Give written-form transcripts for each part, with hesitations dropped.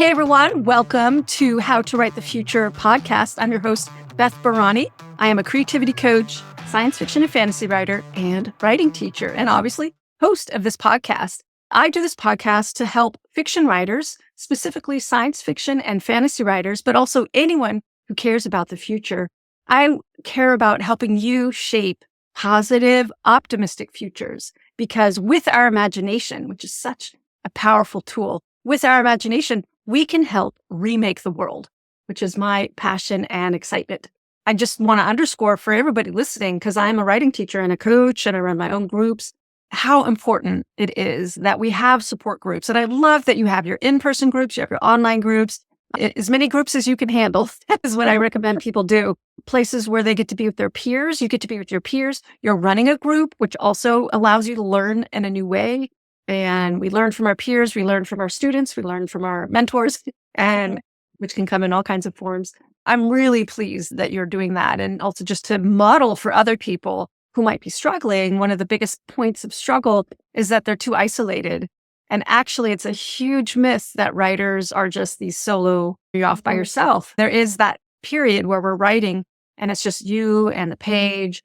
Hey everyone, welcome to How to Write the Future podcast. I'm your host, Beth Barany. I am a creativity coach, science fiction and fantasy writer, and writing teacher, and obviously host of this podcast. I do this podcast to help fiction writers, specifically science fiction and fantasy writers, but also anyone who cares about the future. I care about helping you shape positive, optimistic futures, because with our imagination, which is such a powerful tool, with our imagination, we can help remake the world, which is my passion and excitement. I just want to underscore for everybody listening, because I'm a writing teacher and a coach and I run my own groups, how important it is that we have support groups. And I love that you have your in-person groups, you have your online groups, as many groups as you can handle. That is what I recommend people do. Places where they get to be with their peers, you get to be with your peers. You're running a group, which also allows you to learn in a new way. And we learn from our peers, we learn from our students, we learn from our mentors, and which can come in all kinds of forms. I'm really pleased that you're doing that. And also just to model for other people who might be struggling. One of the biggest points of struggle is that they're too isolated. And actually, it's a huge myth that writers are just these solo, you're off by yourself. There is that period where we're writing and it's just you and the page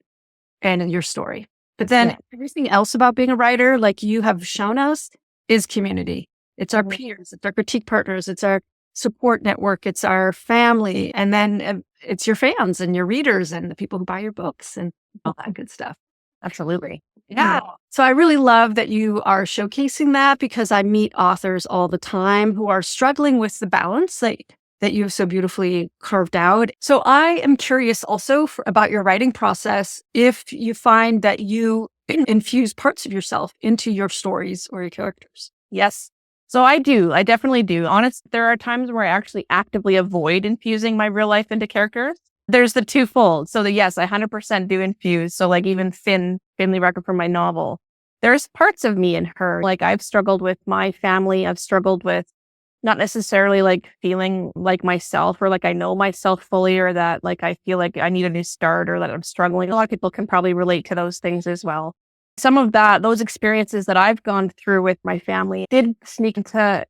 and your story. But then everything else about being a writer, like you have shown us, is community. It's our peers, it's our critique partners, it's our support network, it's our family, and then it's your fans and your readers and the people who buy your books and all that good stuff. Absolutely. Yeah. So I really love that you are showcasing that, because I meet authors all the time who are struggling with the balance that you have so beautifully carved out. So I am curious also about your writing process, if you find that you infuse parts of yourself into your stories or your characters. Yes. So I do. I definitely do. Honest, there are times where I actually actively avoid infusing my real life into characters. There's the twofold. So yes, I 100% do infuse. So like even Finley Record from my novel, there's parts of me in her. Like I've struggled with my family. I've struggled with not necessarily like feeling like myself, or like I know myself fully, or that like I feel like I need a new start, or that I'm struggling. A lot of people can probably relate to those things as well. Some of those experiences that I've gone through with my family did sneak into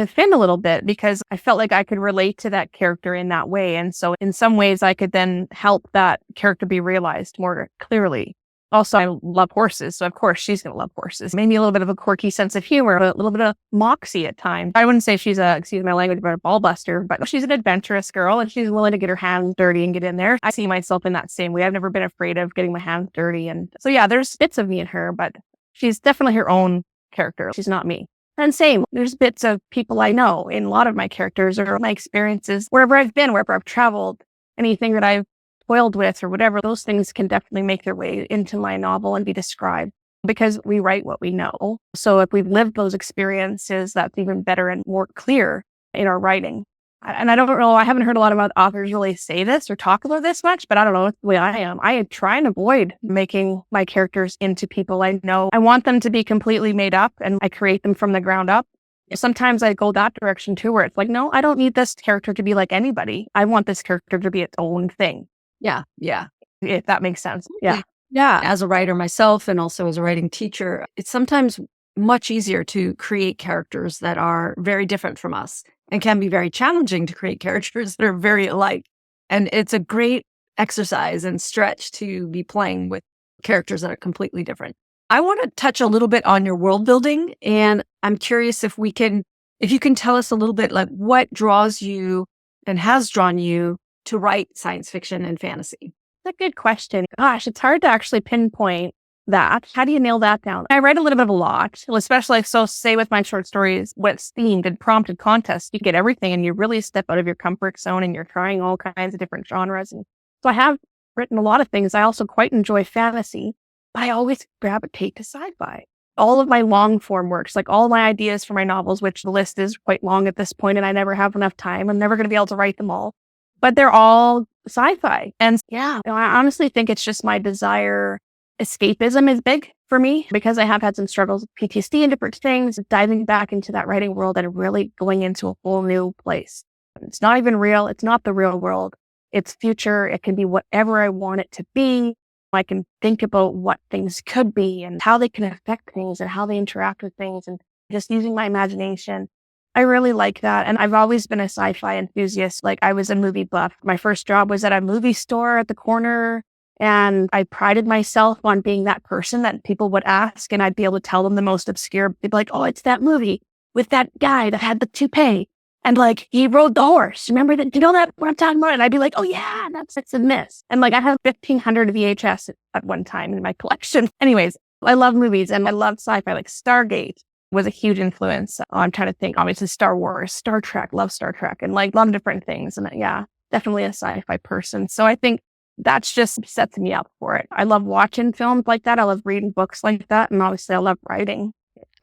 Finn a little bit, because I felt like I could relate to that character in that way. And so in some ways I could then help that character be realized more clearly. Also, I love horses. So of course she's going to love horses. Maybe a little bit of a quirky sense of humor, a little bit of moxie at times. I wouldn't say she's excuse my language, but a ball buster, but she's an adventurous girl and she's willing to get her hands dirty and get in there. I see myself in that same way. I've never been afraid of getting my hands dirty. And so yeah, there's bits of me in her, but she's definitely her own character. She's not me. And same, there's bits of people I know in a lot of my characters or my experiences, wherever I've been, wherever I've traveled, anything that I've toiled with or whatever, those things can definitely make their way into my novel and be described, because we write what we know. So if we've lived those experiences, that's even better and more clear in our writing. And I don't know, I haven't heard a lot of authors really say this or talk about this much, but I don't know, it's the way I am. I try and avoid making my characters into people I know. I want them to be completely made up, and I create them from the ground up. Sometimes I go that direction too, where it's like, no, I don't need this character to be like anybody. I want this character to be its own thing. Yeah. Yeah. If that makes sense. Yeah. Yeah. As a writer myself, and also as a writing teacher, it's sometimes much easier to create characters that are very different from us, and can be very challenging to create characters that are very alike. And it's a great exercise and stretch to be playing with characters that are completely different. I want to touch a little bit on your world building, and I'm curious if you can tell us a little bit like what draws you and has drawn you to write science fiction and fantasy. That's a good question. Gosh, it's hard to actually pinpoint that. How do you nail that down? I write a little bit of a lot, especially say with my short stories, what's themed and prompted contests. You get everything and you really step out of your comfort zone and you're trying all kinds of different genres. And so I have written a lot of things. I also quite enjoy fantasy, but I always gravitate to sci-fi. All of my long form works, like all my ideas for my novels, which the list is quite long at this point and I never have enough time. I'm never going to be able to write them all, but they're all sci-fi. And yeah, I honestly think it's just my desire. Escapism is big for me, because I have had some struggles with PTSD and different things, diving back into that writing world and really going into a whole new place. It's not even real. It's not the real world. It's future. It can be whatever I want it to be. I can think about what things could be and how they can affect things and how they interact with things, and just using my imagination. I really like that. And I've always been a sci-fi enthusiast. Like I was a movie buff. My first job was at a movie store at the corner. And I prided myself on being that person that people would ask. And I'd be able to tell them the most obscure. They'd be like, oh, it's that movie with that guy that had the toupee. And like, he rode the horse. Remember that? You know that what I'm talking about? And I'd be like, oh yeah, it's a miss. And like, I have 1,500 VHS at one time in my collection. Anyways, I love movies and I love sci-fi. Like Stargate was a huge influence. I'm trying to think, obviously Star Wars, Star Trek, love Star Trek, and like a lot of different things. And yeah, definitely a sci-fi person. So I think that's just sets me up for it. I love watching films like that. I love reading books like that. And obviously I love writing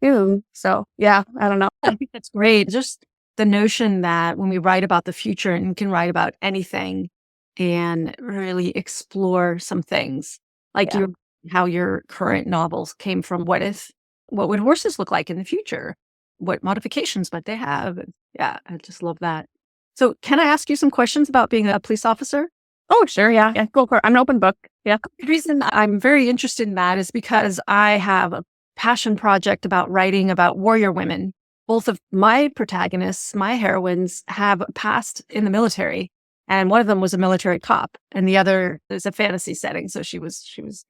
too. So yeah, I don't know. I think that's great. Just the notion that when we write about the future and you can write about anything and really explore some things like how your current novels came from what would horses look like in the future? What modifications might they have? And yeah, I just love that. So can I ask you some questions about being a police officer? Oh, sure. Yeah. Go for it. I'm an open book. Yeah. The reason I'm very interested in that is because I have a passion project about writing about warrior women. Both of my protagonists, my heroines, have a past in the military. And one of them was a military cop and the other is a fantasy setting. So she was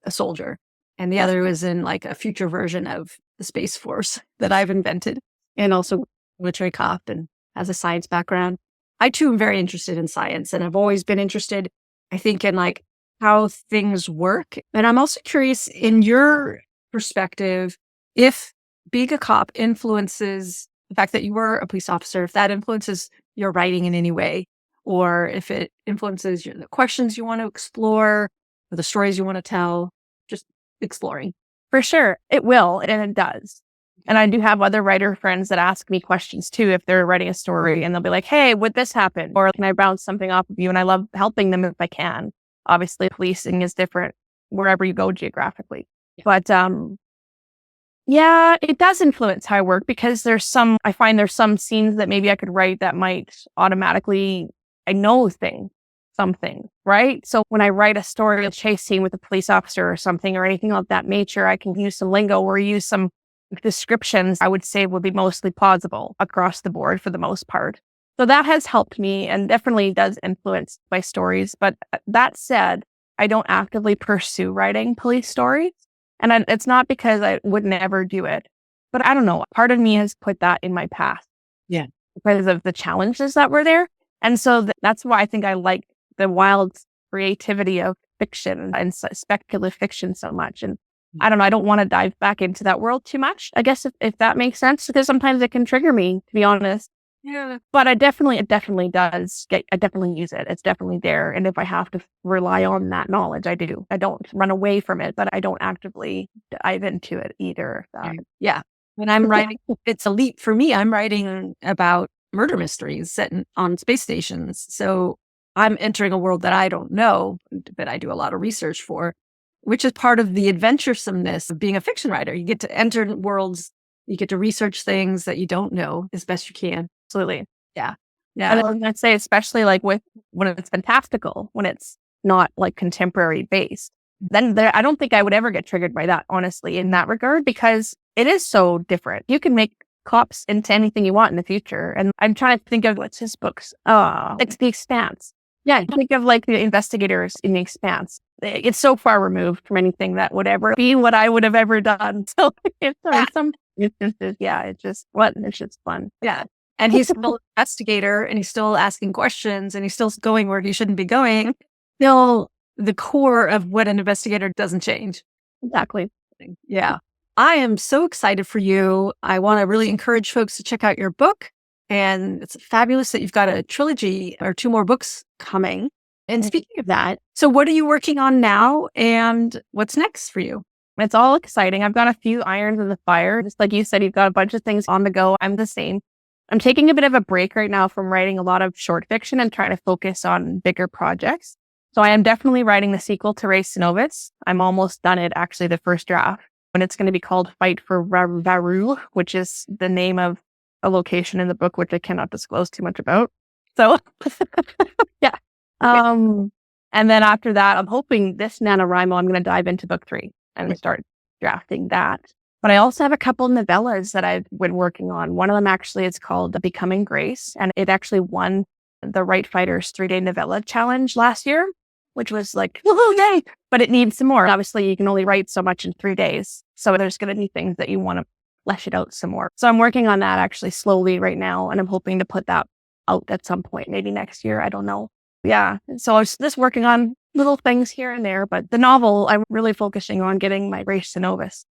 a soldier. And the other was in like a future version of the Space Force that I've invented and also military cop and has a science background. I too am very interested in science and I've always been interested, I think, in like how things work. And I'm also curious in your perspective, if being a cop influences the fact that you were a police officer, if that influences your writing in any way, or if it influences the questions you want to explore or the stories you want to tell, just exploring. For sure. It will. And it does. And I do have other writer friends that ask me questions too, if they're writing a story and they'll be like, hey, would this happen? Or can I bounce something off of you? And I love helping them if I can. Obviously, policing is different wherever you go geographically. Yeah. But yeah, it does influence how I work because I find there's some scenes that maybe I could write that might automatically, I know something, right? So when I write a story, a chase scene with a police officer or something or anything of that nature, I can use some lingo or use some descriptions I would say would be mostly plausible across the board for the most part. So that has helped me and definitely does influence my stories. But that said, I don't actively pursue writing police stories. And it's not because I would never do it, but I don't know. Part of me has put that in my path. Yeah. Because of the challenges that were there. And so that's why I think I like the wild creativity of fiction and speculative fiction so much. And I don't know, I don't want to dive back into that world too much, I guess, if that makes sense, because sometimes it can trigger me, to be honest. Yeah. But it definitely does. I definitely use it. It's definitely there. And if I have to rely on that knowledge, I do. I don't run away from it, but I don't actively dive into it either. Yeah. When I'm writing, it's a leap for me. I'm writing about murder mysteries set on space stations. So I'm entering a world that I don't know, but I do a lot of research for, which is part of the adventuresomeness of being a fiction writer. You get to enter worlds, you get to research things that you don't know as best you can. Absolutely. Yeah. And I'd say especially like when it's fantastical, when it's not like contemporary based, then I don't think I would ever get triggered by that, honestly, in that regard, because it is so different. You can make cops into anything you want in the future. And I'm trying to think of what's his books. It's The Expanse. Yeah, think of like the investigators in The Expanse. It's so far removed from anything that would ever be what I would have ever done. So in some instances, it's just fun. Yeah. And he's still an investigator and he's still asking questions and he's still going where he shouldn't be going. Still, the core of what an investigator doesn't change. Exactly. Yeah. I am so excited for you. I want to really encourage folks to check out your book. And it's fabulous that you've got a trilogy or 2 more books coming. And speaking of that, so what are you working on now and what's next for you? It's all exciting. I've got a few irons in the fire. Just like you said, you've got a bunch of things on the go. I'm the same. I'm taking a bit of a break right now from writing a lot of short fiction and trying to focus on bigger projects. So I am definitely writing the sequel to Race Novus. I'm almost done it, actually, the first draft. And it's going to be called Fight for Varu, which is the name of a location in the book, which I cannot disclose too much about. So, yeah. And then after that, I'm hoping this NaNoWriMo, I'm going to dive into book 3 and start drafting that. But I also have a couple novellas that I've been working on. One of them actually is called Becoming Grace, and it actually won the Write Fighters 3-day novella challenge last year, which was like, woohoo, yay! But it needs some more. Obviously, you can only write so much in 3 days. So there's going to be things that you want to flesh it out some more. So I'm working on that actually slowly right now, and I'm hoping to put that out at some point, maybe next year. I don't know. Yeah. So I was just working on little things here and there, but the novel, I'm really focusing on getting my Race to Novus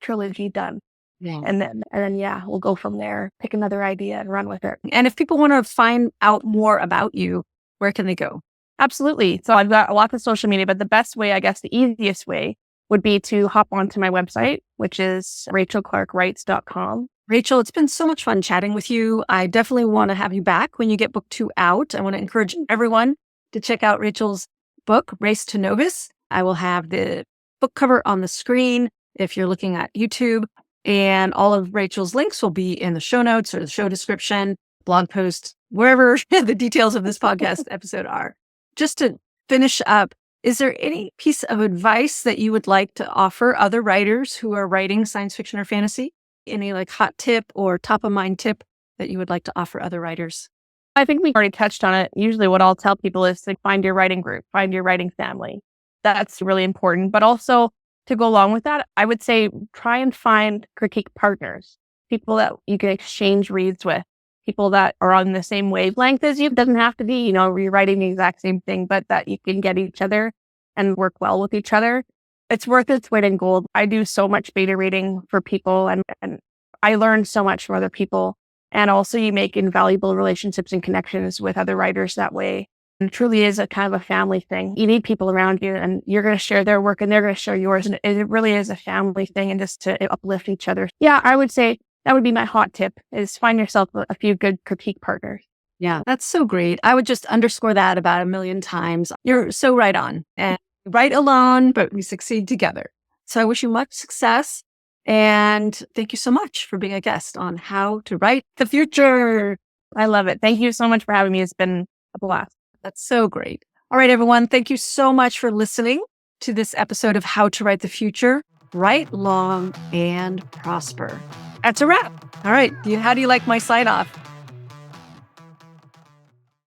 trilogy done. Yeah. And then, yeah, we'll go from there, pick another idea and run with it. And if people want to find out more about you, where can they go? Absolutely. So I've got lots of social media, but the best way, I guess the easiest way would be to hop onto my website, which is rachaelclarkewrites.com. Rachael, it's been so much fun chatting with you. I definitely want to have you back when you get book 2 out. I want to encourage everyone to check out Rachael's book, Race to Novus. I will have the book cover on the screen if you're looking at YouTube, and all of Rachael's links will be in the show notes or the show description, blog post, wherever the details of this podcast episode are. Just to finish up, is there any piece of advice that you would like to offer other writers who are writing science fiction or fantasy? Any like hot tip or top of mind tip that you would like to offer other writers? I think we already touched on it. Usually what I'll tell people is to find your writing group, find your writing family. That's really important. But also to go along with that, I would say try and find critique partners, people that you can exchange reads with, people that are on the same wavelength as you. It doesn't have to be, you're writing the exact same thing, but that you can get each other and work well with each other. It's worth its weight in gold. I do so much beta reading for people and I learn so much from other people. And also you make invaluable relationships and connections with other writers that way. And it truly is a kind of a family thing. You need people around you and you're going to share their work and they're going to share yours. And it really is a family thing and just to uplift each other. Yeah, I would say that would be my hot tip is find yourself a few good critique partners. Yeah, that's so great. I would just underscore that about 1 million times. You're so right on. And write alone, but we succeed together. So I wish you much success. And thank you so much for being a guest on How to Write the Future. I love it. Thank you so much for having me. It's been a blast. That's so great. All right, everyone. Thank you so much for listening to this episode of How to Write the Future. Write long and prosper. That's a wrap. All right. How do you like my sign off?